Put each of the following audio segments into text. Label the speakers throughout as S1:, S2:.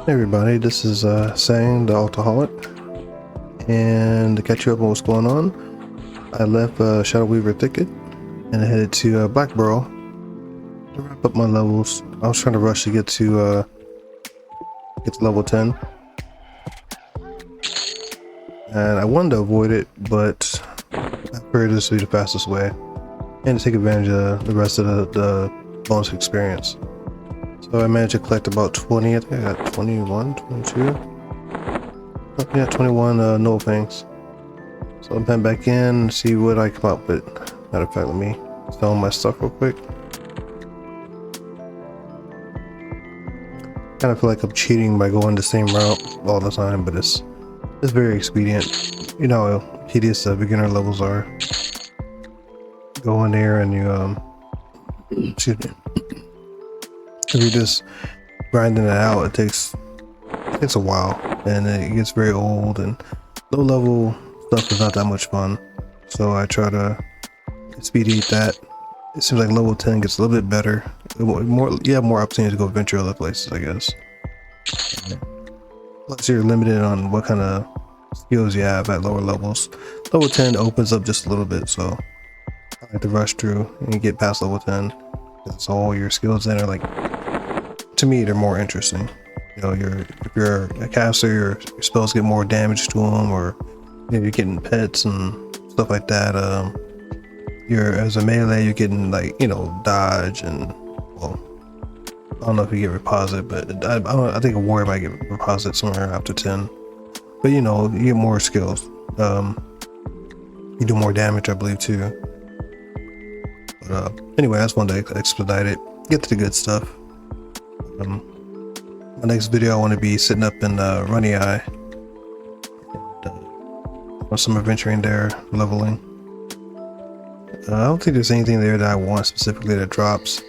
S1: Hey everybody, this is Sang the Alcoholic, and to catch you up on what's going on, I left Shadow Weaver Thicket and I headed to Blackborough to wrap up my levels. I was trying to rush to get to level 10, and I wanted to avoid it, but I figured this would be the fastest way, and to take advantage of the rest of the bonus experience. So I managed to collect about 20, I think I got 21, 22. Oh, yeah, 21 null things. So I'm heading back in, see what I come up with. Matter of fact, let me sell my stuff real quick. Kind of feel like I'm cheating by going the same route all the time, but it's very expedient. You know how tedious the beginner levels are. Go in there and you excuse me. If you're just grinding it out, it takes a while, and it gets very old, and low level stuff is not that much fun. So I try to expedite that. It seems like level 10 gets a little bit better. You have more opportunities to go venture other places, I guess. Plus you're limited on what kind of skills you have at lower levels. Level 10 opens up just a little bit, so I like to rush through and get past level 10. It's all your skills that are like, to me, they're more interesting. You know, if you're a caster, your spells get more damage to them, or you know, you're getting pets and stuff like that. You're as a melee, you're getting like, you know, dodge and, well, I don't know if you get reposit, but I think a warrior might get reposit somewhere after 10. But you know, you get more skills. You do more damage, I believe, too. But anyway, I just wanted to expedite it, get to the good stuff. My next video I want to be sitting up in Runnyeye and some adventuring there, leveling. I don't think there's anything there that I want specifically that drops.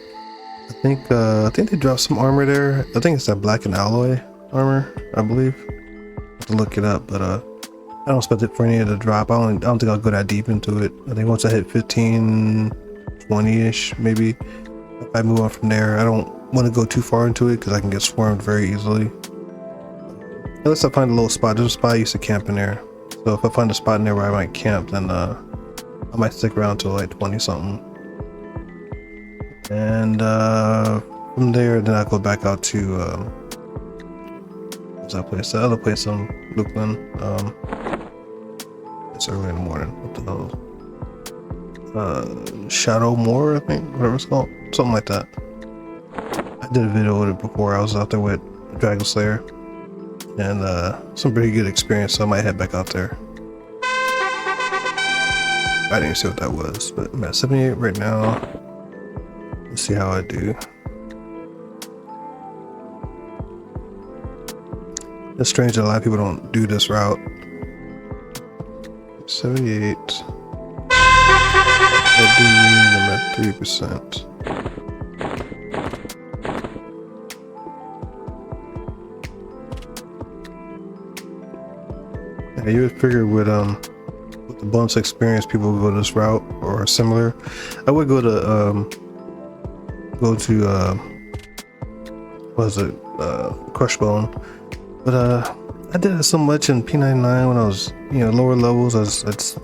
S1: I think they dropped some armor there. I think it's that black and alloy armor, I believe. I have to look it up, but I don't expect it for any of the drop. I don't think I'll go that deep into it. I think once I hit 15, 20-ish, maybe. If I move on from there, I don't want to go too far into it because I can get swarmed very easily. Unless I find a little spot. There's a spot I used to camp in there. So if I find a spot in there where I might camp, then I might stick around till like 20 something. And from there, then I go back out to what's that place? The other place in Brooklyn. It's early in the morning. What the hell? Shadow Moor, I think, whatever it's called, something like that. I did a video with it before. I was out there with Dragon Slayer, and some pretty good experience. So I might head back out there. I didn't see what that was, but I'm at 78 right now. Let's see how I do. It's strange that a lot of people don't do this route. 78. I do mean I'm at 3%. Yeah, you would figure with the bonus experience, people would go this route or similar. I would go to what is it, Crushbone, but I did it so much in P99 when I was, you know, lower levels. It's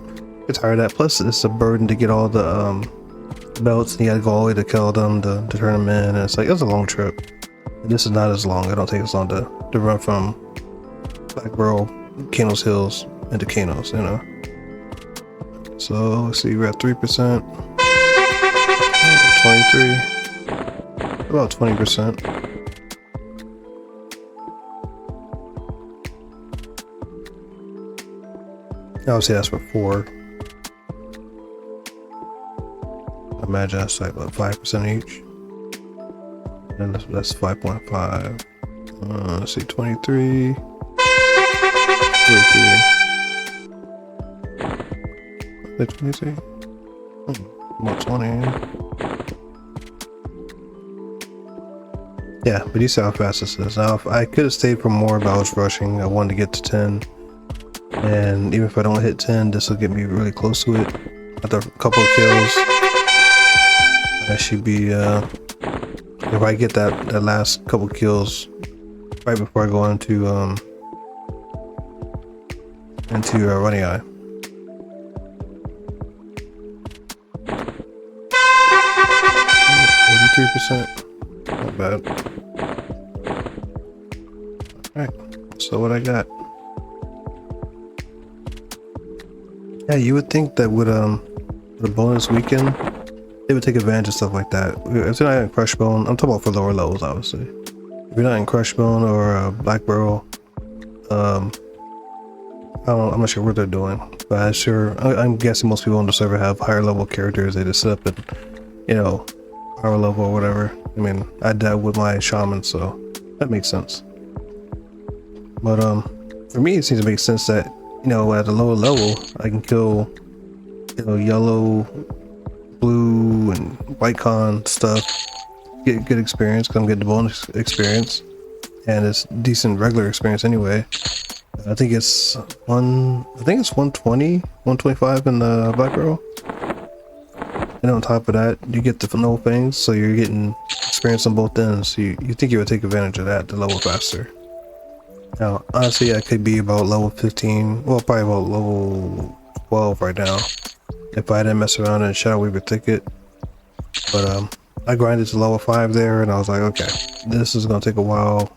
S1: tired of that. Plus it's a burden to get all the belts, and you gotta go all the way to Keldon to turn them in, and it's like, it's a long trip. And this is not as long. It don't take as long to run from Blackborough, Kano's Hills into Kano's, you know. So let's see, we're at 3%, 23, about 20%. Obviously that's for 4. I imagine that's like what, 5% each, and that's 5.5. Let's see, 23, 23. About 20. Yeah, but you see how fast this is. Now, if I could have stayed for more, but I was rushing. I wanted to get to 10, and even if I don't hit 10, this will get me really close to it. After a couple of kills, I should be if I get that last couple kills, right before I go into Runnyeye. 83%, not bad. Alright, so what I got? Yeah, you would think that with a bonus weekend, they would take advantage of stuff like that. If you're not in Crushbone, I'm talking about for lower levels, obviously. If you're not in Crushbone or Black Barrel, I'm not sure what they're doing, but I'm guessing most people on the server have higher level characters. They just sit up and, you know, power level or whatever. I mean, I dealt with my shaman, so that makes sense. But for me, it seems to make sense that, you know, at a lower level, I can kill, you know, yellow, blue, and white con stuff, get good experience because I'm getting the bonus experience, and it's decent regular experience anyway. I think it's 120, 125 in the Black Barrel. And on top of that, you get the no things, so you're getting experience on both ends. So you think you would take advantage of that to level faster. Now, honestly, I could be about level 15, well, probably about level 12 right now, if I didn't mess around in Shadow Weaver Thicket. But I grinded to level 5 there, and I was like, okay, this is gonna take a while.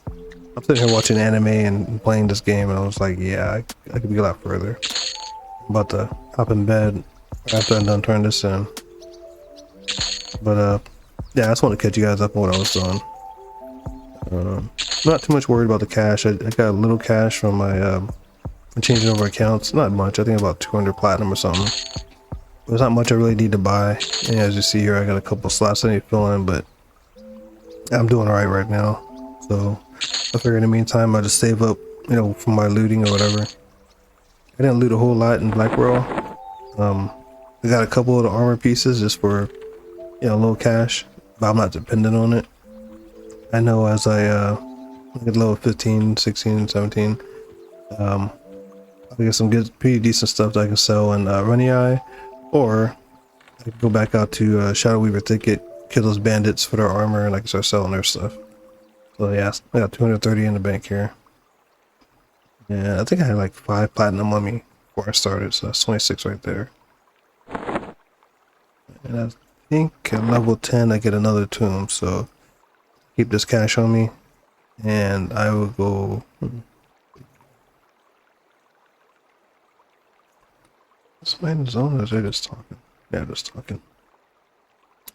S1: I'm sitting here watching anime and playing this game, and I was like, yeah, I could be a lot further. I'm about to hop in bed after I'm done turning this in. But yeah, I just want to catch you guys up on what I was doing. Not too much worried about the cash. I got a little cash from my changing over accounts. Not much. I think about 200 platinum or something. There's not much I really need to buy. And as you see here, I got a couple slots I need to fill in, but I'm doing alright right now. So I figure in the meantime, I'll just save up, you know, for my looting or whatever. I didn't loot a whole lot in Black Barrel. I got a couple of the armor pieces just for, you know, low cash, but I'm not dependent on it. I know as I get level 15, 16, 17, I get some good, pretty decent stuff that I can sell in Runnyeye, or I can go back out to Shadow Weaver Thicket, kill those bandits for their armor, and I can start selling their stuff. So yeah, I got 230 in the bank here. Yeah, I think I had like 5 platinum on me before I started, so that's 26 right there. And I think at level 10 I get another tomb, so keep this cash on me, and I will go. Is my in the zone or is they just talking? Yeah, just talking.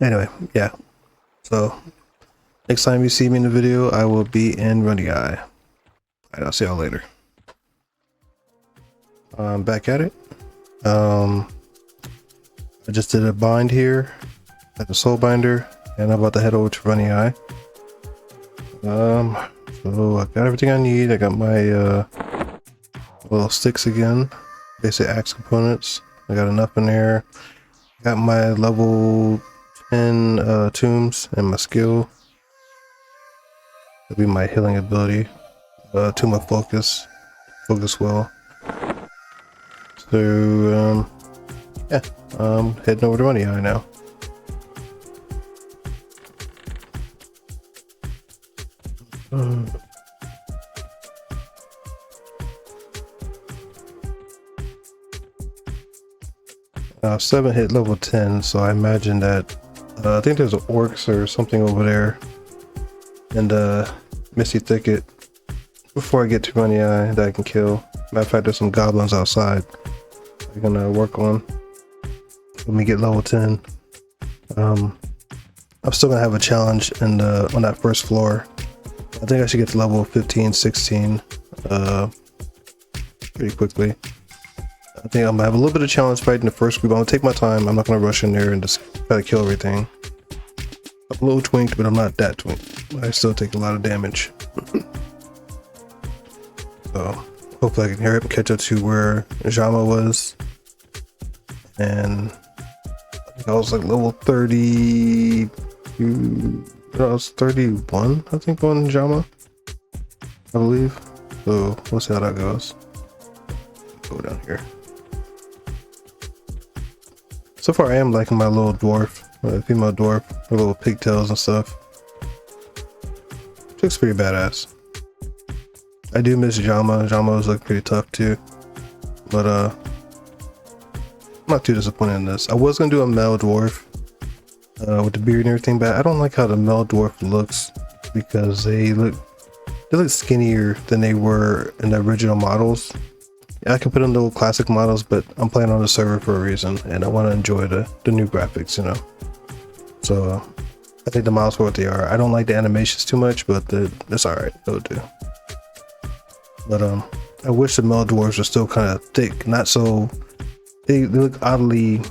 S1: Anyway, yeah. So next time you see me in the video, I will be in Runnyeye. Alright, I'll see y'all later. I'm back at it. I just did a bind here, like a soul binder, and I'm about to head over to Runnyeye. So I got everything I need. I got my little sticks again, basic axe components. I got enough in there. Got my level 10 tombs and my skill. That'll be my healing ability. Tomb of focus well. So yeah, I'm heading over to Runnyeye now. 7 hit level 10, so I imagine that I think there's orcs or something over there in the Misty Thicket before I get to Runnyeye that I can kill. Matter of fact, there's some goblins outside I'm gonna work on. Let me get level 10. I'm still gonna have a challenge in on that first floor. I think I should get to level 15, 16 pretty quickly. I think I'm gonna have a little bit of challenge fighting the first group. I'm gonna take my time. I'm not gonna rush in there and just try to kill everything. I'm a little twinked, but I'm not that twinked. I still take a lot of damage. So hopefully I can hurry up and catch up to where Jama was. And I think I was like level 32. I was 31, I think, on Jama, I believe. So we'll see how that goes. Go down here. So far I am liking my little dwarf, female dwarf, her little pigtails and stuff. She looks pretty badass. I do miss Jama. Jama's look pretty tough too. But I'm not too disappointed in this. I was gonna do a male dwarf with the beard and everything, but I don't like how the male dwarf looks because they look skinnier than they were in the original models. Yeah, I can put in the old classic models, but I'm playing on the server for a reason, and I want to enjoy the new graphics, you know. So I think the models for what they are. I don't like the animations too much, but that's all right. It'll do. But I wish the male dwarves were still kind of thick, not so. They look oddly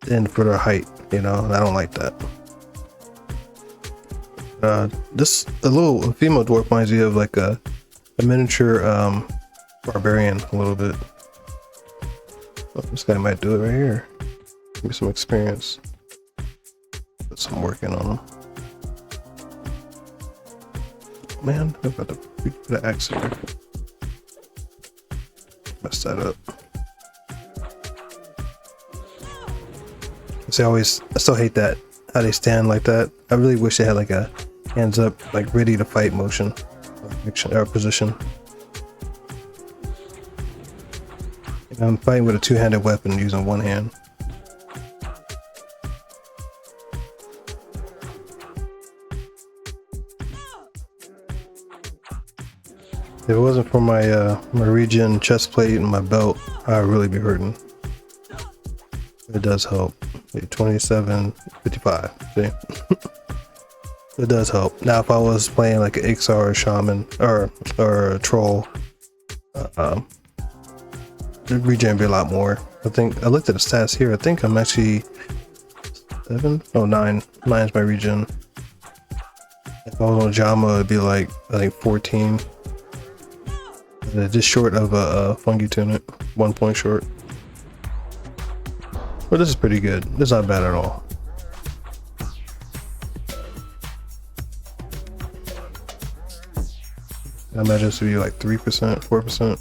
S1: thin for their height, you know, and I don't like that. A female dwarf reminds me of like a miniature barbarian a little bit. Oh, this guy might do it right here. Give me some experience. Put some work in on him. Man, I've got to put an axe in there. Mess that up. See, I still hate that, how they stand like that. I really wish they had like a hands up, like ready to fight motion or position. And I'm fighting with a two-handed weapon using one hand. If it wasn't for my my regen chest plate and my belt, I'd really be hurting. It does help. 27.55. See? It does help. Now, if I was playing like an Ixar or a shaman or a troll, the regen would be a lot more. I think I looked at the stats here. I think I'm actually 7. Oh, 9. 9 is my regen. If I was on Jama, it'd be like I think 14. Just short of a fungi tunic. 1 point short. But this is pretty good. This is not bad at all. I imagine this would be like 3%, 4%.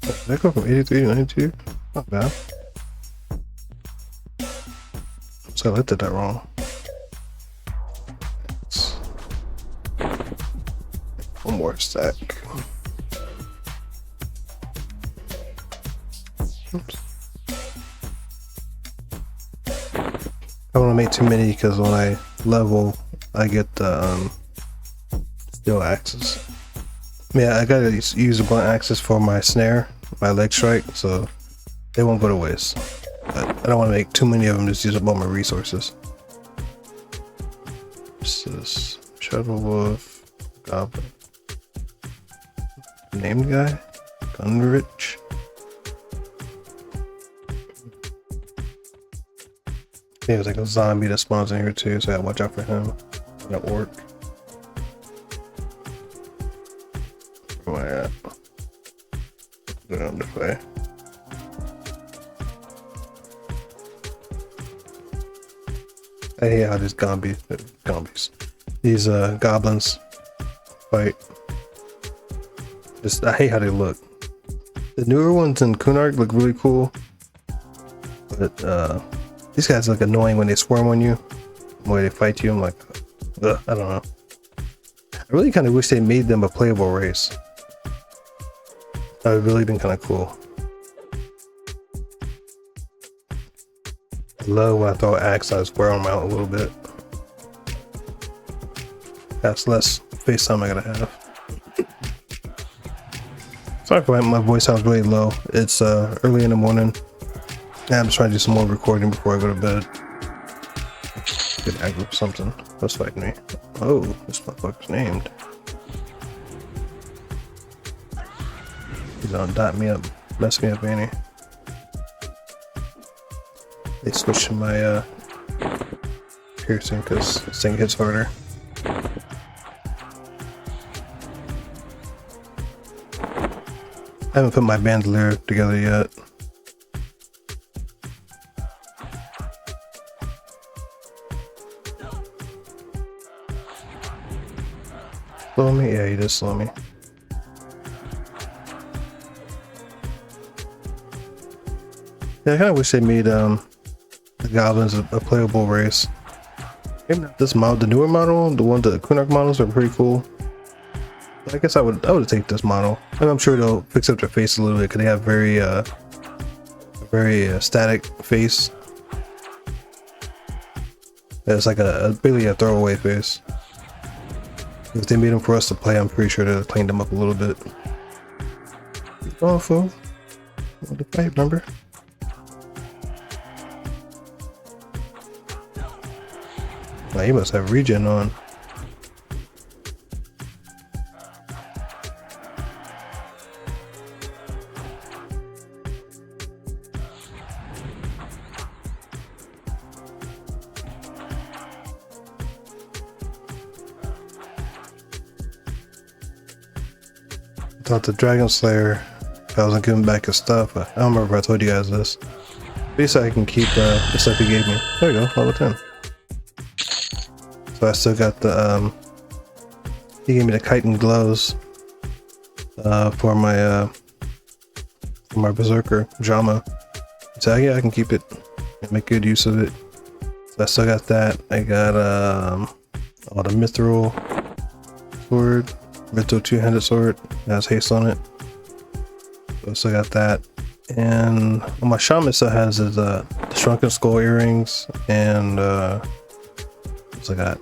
S1: Did that go from 83 to 92? Not bad. So I looked at that wrong. One more stack. Oops. I don't want to make too many because when I level, I get the steel axes. Yeah, I gotta use the blunt axes for my snare, my leg strike, so they won't go to waste. But I don't want to make too many of them, just use up all my resources. This is Shadow Wolf, Goblin. Named guy? Gunrich. Yeah, there's like a zombie that spawns in here too, so I gotta watch out for him. That orc. Where am I at? Going this way. I hate how these these goblins fight. I hate how they look. The newer ones in Kunark look really cool, but these guys look annoying when they swarm on you. The way they fight you, I'm like, ugh, I don't know. I really kind of wish they made them a playable race. That would really been kind of cool. I love when I throw an axe, I just wear them out a little bit. That's less face time I gotta have. Sorry if my voice sounds really low. It's early in the morning. Yeah, I'm just trying to do some more recording before I go to bed. Get angry or something. What's fighting me? Oh, this motherfucker's named. He's gonna dot me up, mess me up, ain't he? They switched to my piercing because this thing hits harder. I haven't put my bandolier together yet. Slow me? Yeah, he does slow me. Yeah, I kind of wish they made the goblins a playable race. Maybe not this model, the newer model, the Kunark models are pretty cool. But I guess I would take this model, and I'm sure they'll fix up their face a little bit because they have very static face. It's like really a throwaway face. If they made them for us to play, I'm pretty sure they'll clean them up a little bit. Oh, fool. Want to fight, remember? Now you must have regen on. I thought the Dragon Slayer, I wasn't giving back his stuff. I don't remember if I told you guys this. Basically, I can keep the stuff he gave me. There we go, level 10. So I still got the he gave me the chitin gloves for my Berserker Jama. So yeah, I can keep it and make good use of it. So I still got that. I got the Mithril sword, Mithril two-handed sword. It has haste on it. So I still got that. And what my shaman still has is the shrunken skull earrings and I got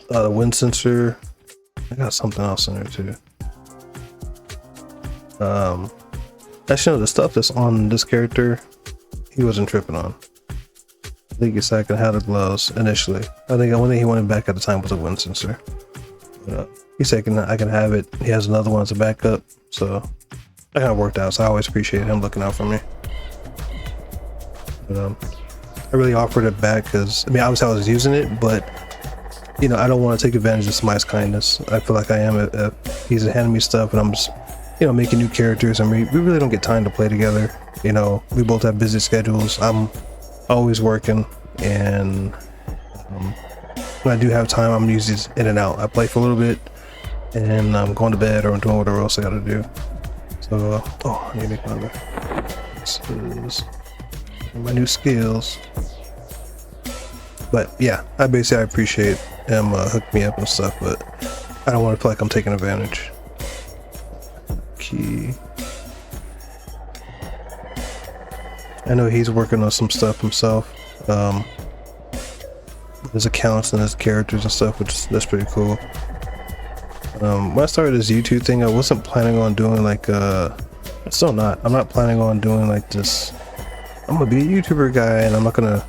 S1: the wind sensor. I got something else in there too. Actually, no, the stuff that's on this character, he wasn't tripping on. I think he said I could have the gloves initially. I think the only thing he wanted back at the time was a wind sensor. But, he said I can have it. He has another one as a backup, so that kind of worked out. So I always appreciate him looking out for me. But I really offered it back because, I mean, obviously I was using it, but you know, I don't want to take advantage of somebody's kindness. I feel like I am if he's handing me stuff and I'm just, you know, making new characters, and we really don't get time to play together. You know, we both have busy schedules. I'm always working, and when I do have time, I'm usually just in and out. I play for a little bit and I'm going to bed or I'm doing whatever else I gotta do. So oh, I need to make my this is my new skills. But yeah, I appreciate him hooking me up and stuff, but I don't want to feel like I'm taking advantage. Key. I know he's working on some stuff himself. His accounts and his characters and stuff, that's pretty cool. When I started this YouTube thing, I wasn't planning on doing like I'm not planning on doing like this. I'm gonna be a YouTuber guy, and I'm not gonna,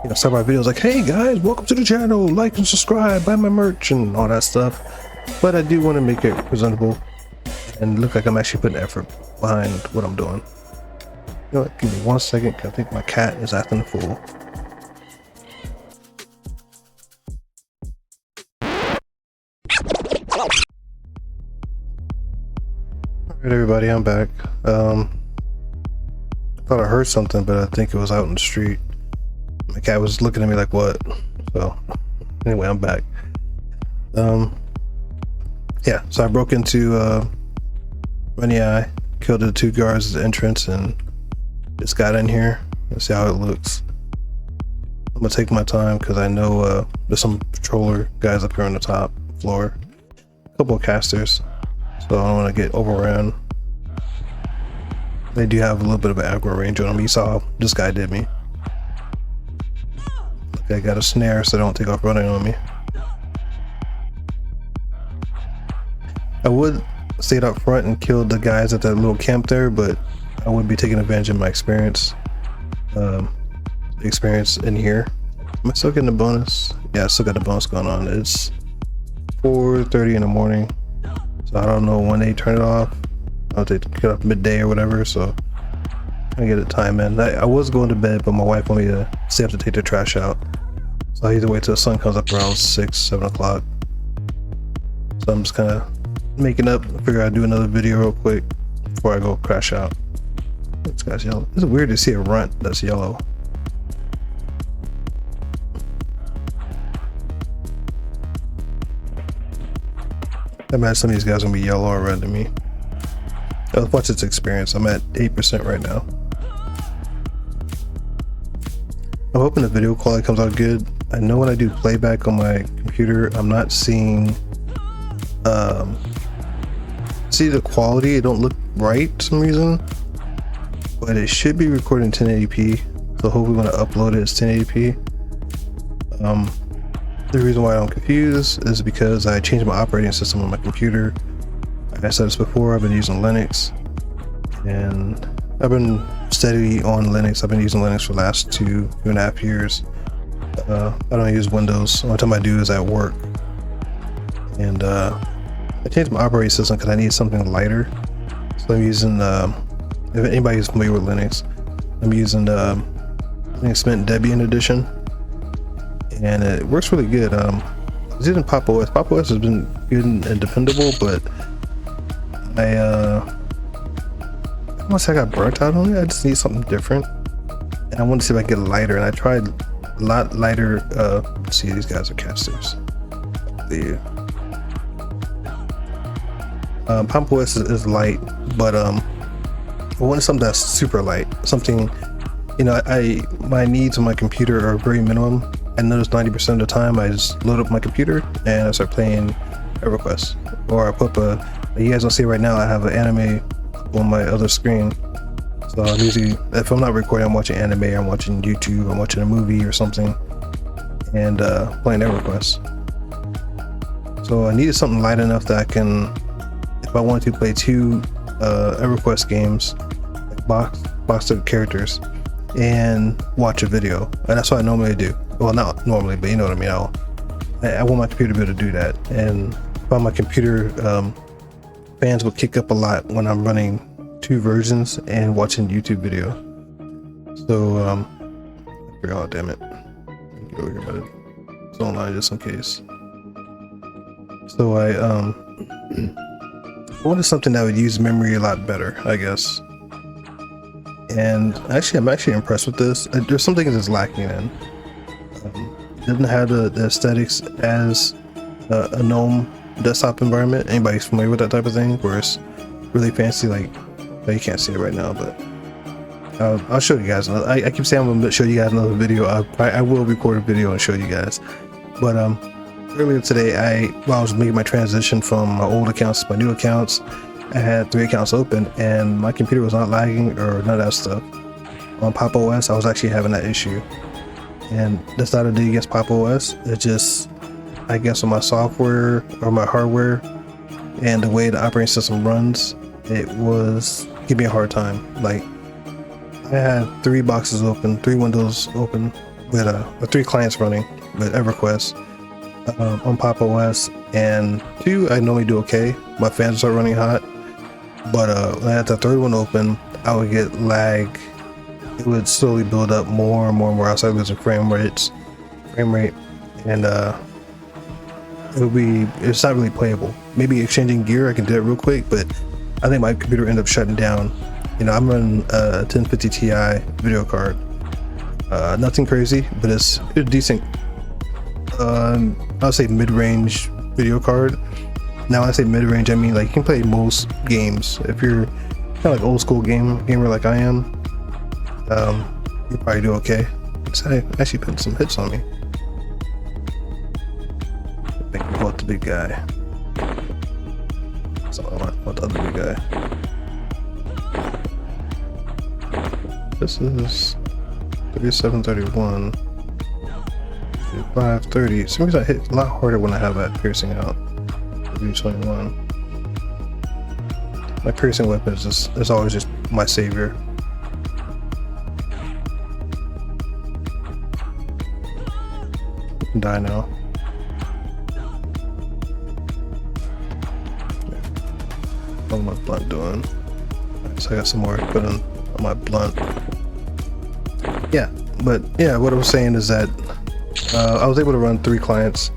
S1: you know, start my videos like, hey guys, welcome to the channel, like and subscribe, buy my merch and all that stuff. But I do want to make it presentable and look like I'm actually putting effort behind what I'm doing. You know what, give me 1 second, I think my cat is acting a fool. Alright everybody, I'm back. I thought I heard something, but I think it was out in the street. My cat was looking at me like, what? So anyway, I'm back. Yeah, so I broke into Runnyeye, killed the 2 guards at the entrance, and just got in here. Let's see how it looks. I'm gonna take my time because I know there's some patroller guys up here on the top floor, a couple of casters, so I don't want to get overrun. They do have a little bit of an aggro range on them. You saw how this guy did me. Okay, I got a snare so they don't take off running on me. I would stayed up front and killed the guys at that little camp there, but I would be taking advantage of my experience. The experience in here. Am I still getting a bonus? Yeah, I still got the bonus going on. It's 4:30 in the morning, so I don't know when they turn it off. I'll take to get up midday or whatever, so I get a time in. I was going to bed, but my wife wanted me to stay up to take the trash out, so I either wait till the sun comes up around 6-7 o'clock. So I'm just kind of making up. I figure I'd do another video real quick before I go crash out. This guy's yellow. It's weird to see a runt that's yellow. I imagine some of these guys are gonna be yellow or red to me. What's its experience? I'm at 8% right now. I'm hoping the video quality comes out good. I know when I do playback on my computer, I'm not seeing see the quality. It don't look right for some reason, but it should be recording 1080p. So hopefully when I upload it, it's 1080p. The reason why I'm confused is because I changed my operating system on my computer. Like I said this before, I've been using Linux, and I've been steady on Linux. I've been using Linux for the last 2.5 years. I don't use Windows. The only time I do is at work. And I changed my operating system because I need something lighter. So I'm using, if anybody's familiar with Linux, I'm using Linux Mint Debian edition, and it works really good. I was using Pop! OS. Pop! OS has been good and dependable, but I want to say I got burnt out on it. I just need something different, and I want to see if I can get it lighter. And I tried a lot lighter. Let's see, these guys are casters. Pop! OS is light, but I wanted something that's super light. Something, you know, my needs on my computer are very minimum. I notice 90% of the time I just load up my computer and I start playing Everquest, or I put you guys don't see it right now, I have an anime on my other screen. So I'm usually, if I'm not recording, I'm watching anime, I'm watching YouTube, I'm watching a movie or something, and playing Everquest. So I needed something light enough that I can, if I wanted to play 2 Everquest games, like boxed up characters, and watch a video. And that's what I normally do. Well, not normally, but you know what I mean. I want my computer to be able to do that. And on my computer, fans will kick up a lot when I'm running 2 versions and watching YouTube video. So, oh damn it. Get over here, but it's online just in case. So I wanted something that would use memory a lot better, I guess. And actually, I'm actually impressed with this. There's some things that's lacking in. It doesn't have the aesthetics as a GNOME desktop environment. Anybody's familiar with that type of thing, where it's really fancy? Like, well, you can't see it right now, but I'll show you guys. I keep saying I'm going to show you guys another video. I will record a video and show you guys. But earlier today, while I was making my transition from my old accounts to my new accounts, I had 3 accounts open, and my computer was not lagging or none of that stuff. On Pop! OS, I was actually having that issue. And that's not a dig against Pop! OS. It's just, I guess, on my software or my hardware and the way the operating system runs, it was giving me a hard time. Like, I had 3 boxes open, 3 windows open with 3 clients running with Everquest on Pop! OS, and 2 I normally do okay. My fans will start running hot, but when I had the 3rd one open, I would get lag. It would slowly build up more and more and more. I started losing frame rate, and it's not really playable. Maybe exchanging gear, I can do that real quick, but I think my computer ended up shutting down. You know, I'm running a 1050 Ti video card. Nothing crazy, but it's a decent, I'll say mid-range video card. Now when I say mid-range, I mean like you can play most games. If you're kind of like old school gamer like I am, you probably do okay. So I actually putting some hits on me. I think we bought the big guy. So I want the other big guy. This is 3731. 530. Some reason I hit a lot harder when I have that piercing out. 321. My piercing weapon is always just my savior. You can die now. How's my blunt doing? Right, so I got some more to put on my blunt. Yeah, but yeah, what I was saying is that I was able to run 3 clients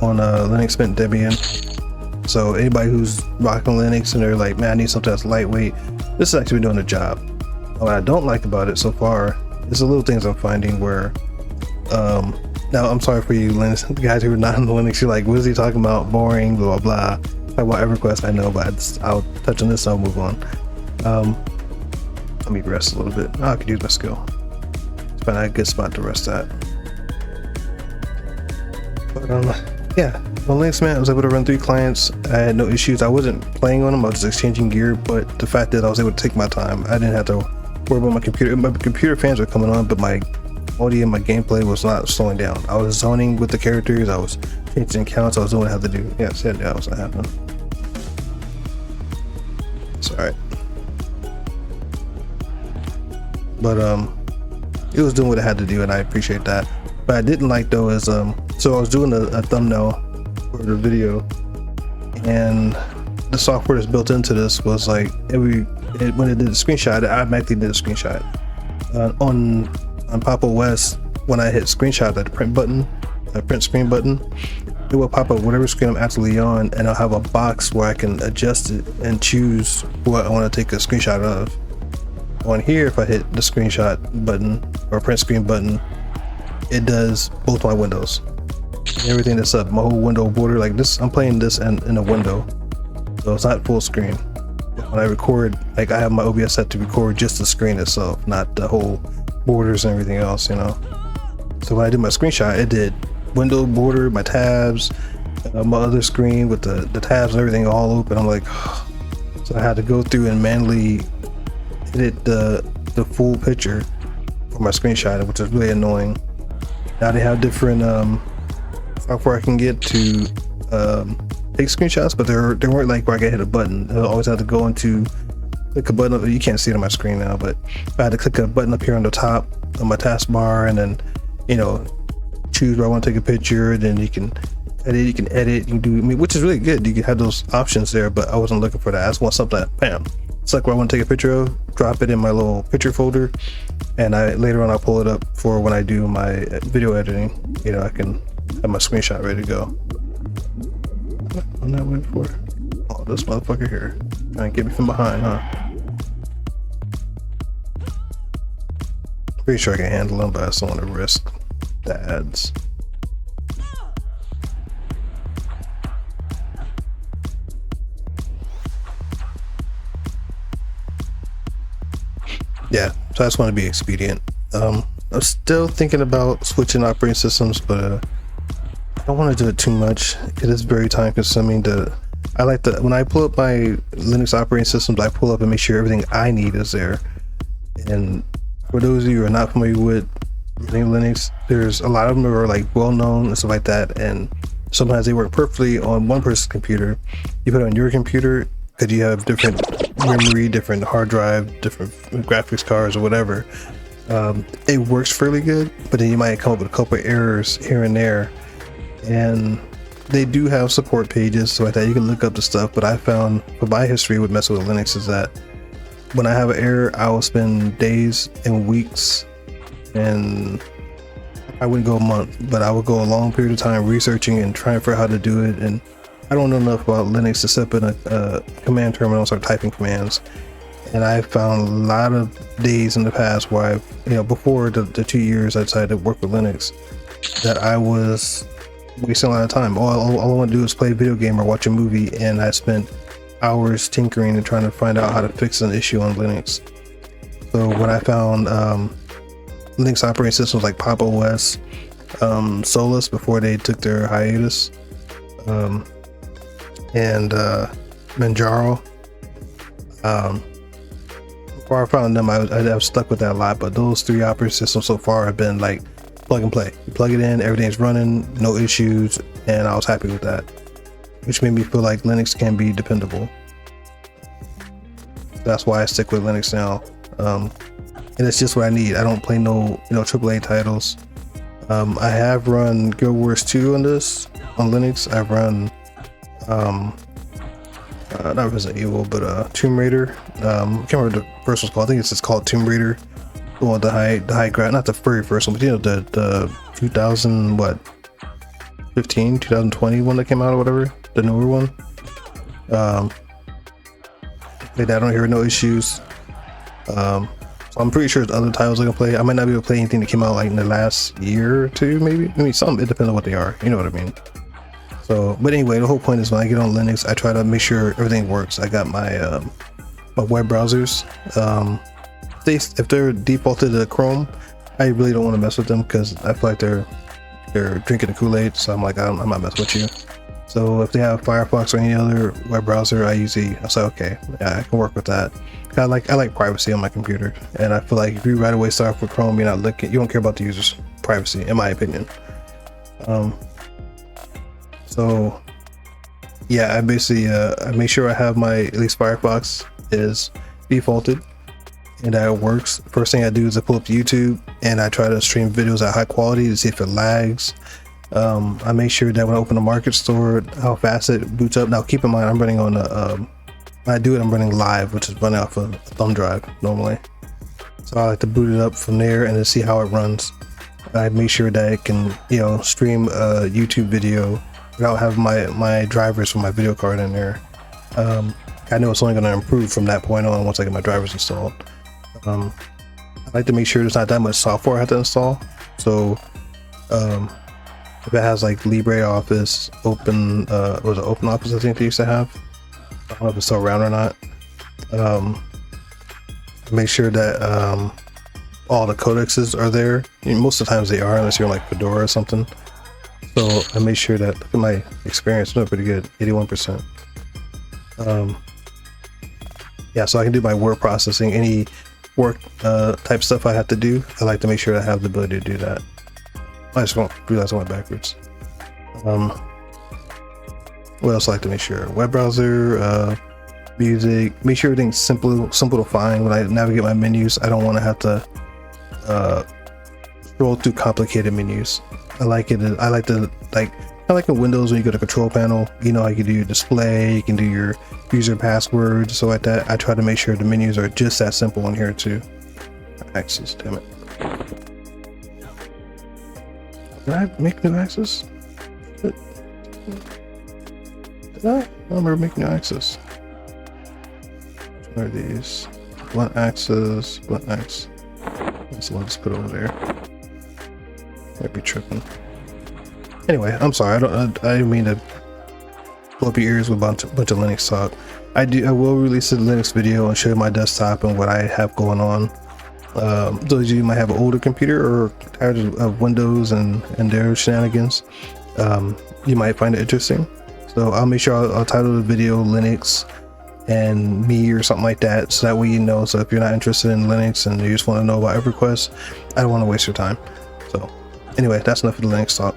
S1: on Linux Mint Debian. So anybody who's rocking Linux and they're like, man, I need something that's lightweight, this is actually doing the job. What I don't like about it so far is the little things I'm finding where, now I'm sorry for you Linux guys who are not in Linux, you're like, what is he talking about? Boring, blah, blah, blah. Talk about EverQuest, I know, but I'll touch on this, I'll move on. Let me rest a little bit. I could use my skill. Find a good spot to rest at. Yeah, on Linux, man, I was able to run 3 clients. I had no issues. I wasn't playing on them, I was just exchanging gear, but the fact that I was able to take my time, I didn't have to worry about my computer. My computer fans were coming on, but my audio and my gameplay was not slowing down. I was zoning with the characters, I was changing counts, I was doing what I had to do. Yeah, said that was not happening. It's alright. But it was doing what it had to do, and I appreciate that. But I didn't like though is so I was doing a thumbnail for the video, and the software that's built into this was like when it did a screenshot, it automatically did a screenshot. On Pop! OS, when I hit screenshot, that print button, print screen button, it will pop up whatever screen I'm actually on, and I'll have a box where I can adjust it and choose what I want to take a screenshot of. On here, if I hit the screenshot button or print screen button, it does both my windows, everything that's up, my whole window border. Like this, I'm playing this in a window, so it's not full screen. When I record, like I have my OBS set to record just the screen itself, not the whole borders and everything else, you know. So when I did my screenshot, it did window, border, my tabs, my other screen with the tabs and everything all open. I'm like, so I had to go through and manually edit the full picture for my screenshot, which is really annoying. Now they have different software I can get to take screenshots, but they weren't like where I could hit a button. I always had to go into click a button up. You can't see it on my screen now, but I had to click a button up here on the top of my taskbar, and then, you know, choose where I want to take a picture. Then you can edit, you can do, which is really good. You can have those options there, but I wasn't looking for that. I just want something that, bam, it's like where I want to take a picture of, drop it in my little picture folder, and later on I'll pull it up for when I do my video editing. You know, I can have my screenshot ready to go. What am I waiting for? Oh, this motherfucker here, trying to get me from behind, huh? Pretty sure I can handle them, but I just don't want to risk the ads. Yeah, so I just want to be expedient. I'm still thinking about switching operating systems, but I don't want to do it too much. It is very time consuming. I like to, when I pull up my Linux operating systems, I pull up and make sure everything I need is there. And for those of you who are not familiar with Linux, there's a lot of them that are like well known and stuff like that, and sometimes they work perfectly on one person's computer. You put it on your computer because you have different memory, different hard drive, different graphics cards or whatever. It works fairly good, but then you might come up with a couple of errors here and there. And they do have support pages so like that you can look up the stuff, but I found from my history with messing with Linux is that when I have an error, I will spend days and weeks, and I wouldn't go a month, but I would go a long period of time researching and trying to figure out how to do it. And I don't know enough about Linux to set up in a command terminal and start typing commands. And I found a lot of days in the past where I've, you know, before the 2 years I decided to work with Linux, that I was wasting a lot of time. All I want to do is play a video game or watch a movie, and I spent hours tinkering and trying to find out how to fix an issue on Linux. So when I found Linux operating systems like Pop! OS, Solus before they took their hiatus, and Manjaro, before I found them, I was stuck with that a lot. But those 3 operating systems so far have been like plug and play. You plug it in, everything's running, no issues, and I was happy with that, which made me feel like Linux can be dependable. That's why I stick with Linux now, and it's just what I need. I don't play no AAA titles. I have run Guild Wars 2 on this on Linux. I've run not Resident Evil, but Tomb Raider. I can't remember the first one's called. I think it's just called Tomb Raider. The one with the high ground, not the very first one, but you know, the 2020 one that came out or whatever, the newer one. I don't hear no issues. So I'm pretty sure there's other titles I can play. I might not be able to play anything that came out like in the last year or two, maybe. I mean, some, it depends on what they are. You know what I mean? So, but anyway, the whole point is when I get on Linux, I try to make sure everything works. I got my my web browsers. If they're defaulted to Chrome, I really don't want to mess with them because I feel like they're they're drinking the Kool-Aid. So I'm like, I'm not messing with you. So if they have Firefox or any other web browser, I say, okay, yeah, I can work with that. I like privacy on my computer, and I feel like if you right away start off with Chrome, you're not looking, you don't care about the user's privacy, in my opinion. So yeah, I basically I make sure I have my, at least Firefox is defaulted and that it works. First thing I do is I pull up YouTube and I try to stream videos at high quality to see if it lags. I make sure that when I open the Market Store, how fast it boots up. Now keep in mind, I'm running on a when I do it, I'm running live, which is running off a thumb drive normally. So I like to boot it up from there and then see how it runs. I make sure that it can, you know, stream a YouTube video without having my drivers for my video card in there. I know it's only going to improve from that point on once I get my drivers installed. I like to make sure there's not that much software I have to install. So if it has like LibreOffice, was it OpenOffice I think they used to have? I don't know if it's still around or not. Make sure that all the codexes are there. I mean, most of the times they are, unless you're on like Fedora or something. So I made sure that, look at my experience, doing pretty good, 81%. Yeah, so I can do my word processing, any work type stuff I have to do. I like to make sure I have the ability to do that. I just realized I went backwards. What else I like to make sure? Web browser, music. Make sure everything's simple to find when I navigate my menus. I don't want to have to scroll through complicated menus. I like in Windows when you go to control panel, you know, you can do your display, you can do your user passwords, so like that. I try to make sure the menus are just that simple in here too. Access, damn it. Did I make new access? Did I? I don't remember making new access. What are these? Blunt access, blunt access. That's the one just put over there. Might be tripping. Anyway, I'm sorry. I didn't mean to blow up your ears with a bunch of Linux talk. I will release a Linux video and show you my desktop and what I have going on. Those of you who might have an older computer or tired of Windows and their shenanigans, you might find it interesting. So I'll make sure I'll title the video Linux and me or something like that, so that way you know. So if you're not interested in Linux and you just want to know about Everquest, I don't want to waste your time. So anyway, that's enough of the Linux talk.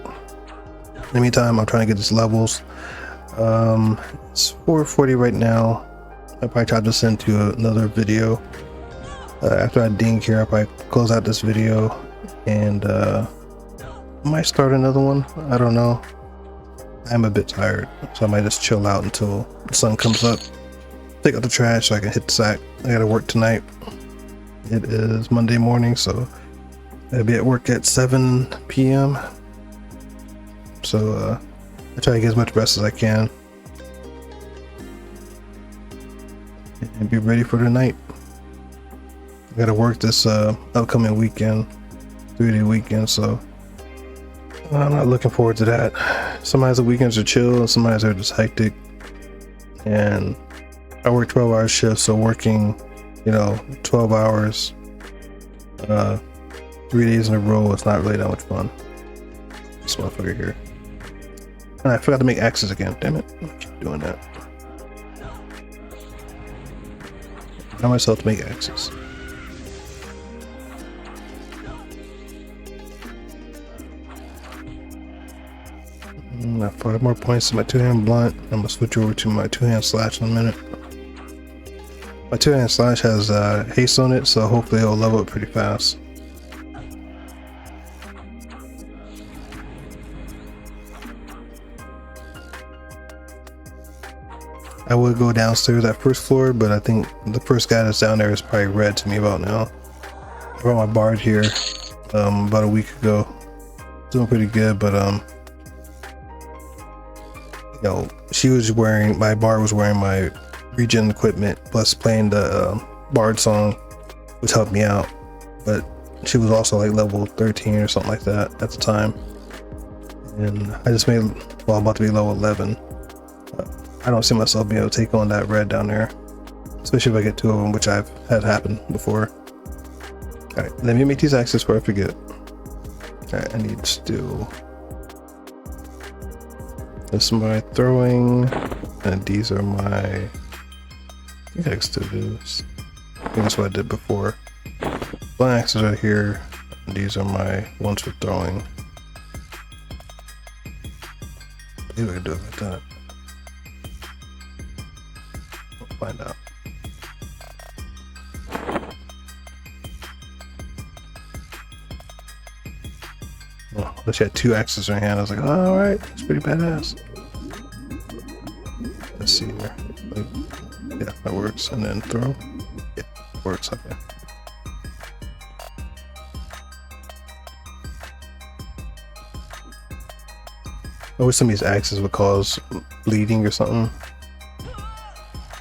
S1: In the meantime, I'm trying to get this levels. It's 4:40 right now. I'll probably try to send to another video. After I ding here, I'll probably close out this video and might start another one. I don't know. I'm a bit tired, so I might just chill out until the sun comes up. Take out the trash so I can hit the sack. I gotta work tonight. It is Monday morning, so I'll be at work at 7 p.m. So I try to get as much rest as I can and be ready for the night. I gotta work this upcoming weekend, 3-day weekend, so I'm not looking forward to that. Sometimes the weekends are chill and sometimes they're just hectic. And I work 12-hour shifts, so working, 12 hours, 3 days in a row, it's not really that much fun. This motherfucker here. And I forgot to make axes again, damn it. I keep doing that. I myself to make axes. I have 5 more points in my 2-hand blunt. I'm gonna switch over to my 2-hand slash in a minute. My 2-hand slash has haste on it, so hopefully it'll level up pretty fast. I would go downstairs at first floor, but I think the first guy that's down there is probably red to me about now. I brought my bard here about a week ago. Doing pretty good, but my bard was wearing my regen equipment plus playing the bard song, which helped me out. But she was also like level 13 or something like that at the time, and I just I'm about to be level 11. I don't see myself being able to take on that red down there, especially if I get 2 of them, which I've had happen before. Alright, let me make these axes before I forget. Alright, I need steel. This is my throwing, and these are my, I think I can still do this. I think that's what I did before. My axes are here, and these are my ones for throwing. Maybe I can do it like that. We'll find out. Oh, I she had 2 axes in her hand. I was like, oh, alright, it's pretty badass. Let's see here. Like, yeah, that works. And then throw. Yeah, it works. Okay. I wish some of these axes would cause bleeding or something.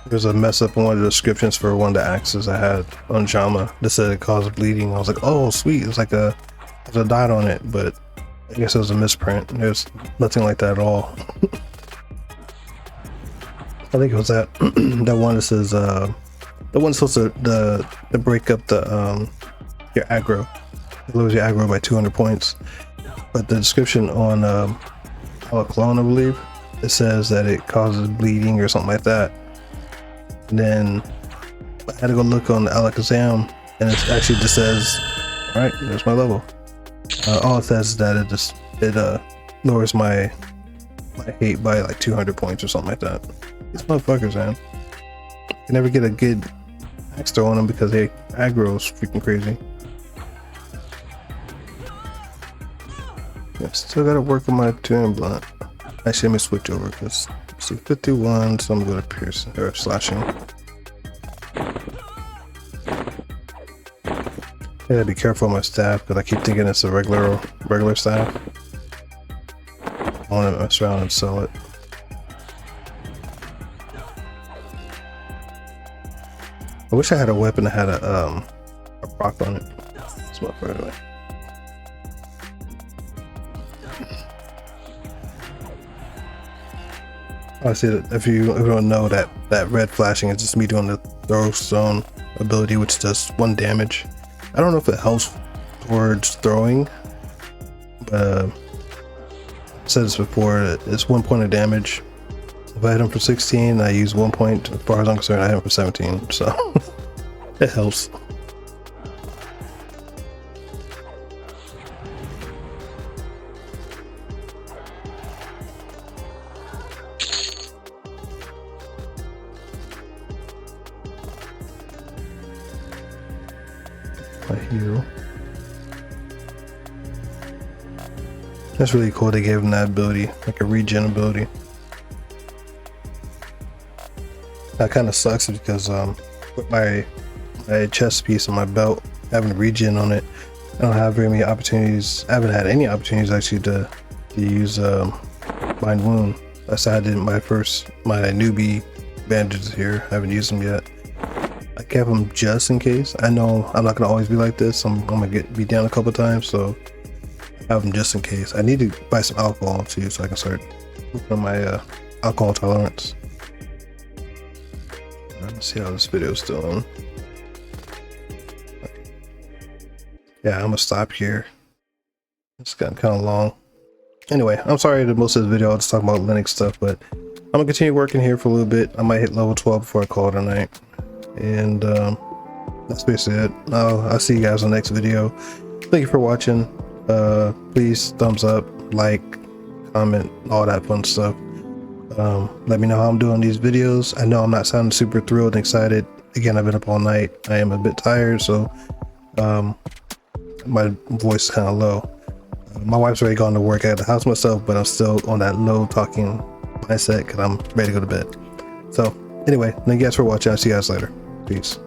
S1: There's a mess up in one of the descriptions for one of the axes I had on Jama that said it caused bleeding. I was like, oh sweet, it's like there's a dot on it, but I guess it was a misprint. There's nothing like that at all. I think it was that that one that says the one supposed to break up the your aggro. It lowers your aggro by 200 points. But the description on Clone, I believe, it says that it causes bleeding or something like that. And then I had to go look on the Alakazam, and it actually just says, all right, there's my level. All it says is that it lowers my hate by like 200 points or something like that. These motherfuckers, man, you never get a good axe throw on them because they aggro is freaking crazy. Yeah, still gotta work on my turn blunt. Actually, let me switch over because see 51, so I'm gonna pierce or slashing. I gotta be careful with my staff because I keep thinking it's a regular staff. I want to mess around and sell it. I wish I had a weapon that had a proc on it. This motherfucker anyway. I see that if you don't know that red flashing is just me doing the throw stone ability, which does 1 damage. I don't know if it helps towards throwing, but I said this before, it's 1 point of damage. If I hit him for 16, I use 1 point. As far as I'm concerned, I hit him for 17, so it helps. I heal. That's really cool. They gave him that ability, like a regen ability. That kind of sucks because with my chest piece on my belt having regen on it, I don't have very many opportunities. I haven't had any opportunities actually to use Mind Wound. That's how I did my newbie bandages here. I haven't used them yet. I kept them just in case. I know I'm not gonna always be like this. I'm gonna be down a couple times, so I have them just in case. I need to buy some alcohol too, so I can start working on my alcohol tolerance. Let's see how this video is doing. Yeah, I'm gonna stop here. It's gotten kind of long. Anyway, I'm sorry that most of this video I'll just talk about Linux stuff, but I'm gonna continue working here for a little bit. I might hit level 12 before I call it a night. And that's basically it. I'll see you guys in the next video. Thank you for watching. Please thumbs up, like, comment, all that fun stuff. Let me know how I'm doing these videos. I know I'm not sounding super thrilled and excited. Again, I've been up all night. I am a bit tired, so my voice is kind of low. My wife's already gone to work. I got the house myself, but I'm still on that low talking mindset because I'm ready to go to bed. So anyway, thank you guys for watching. I'll see you guys later. Peace.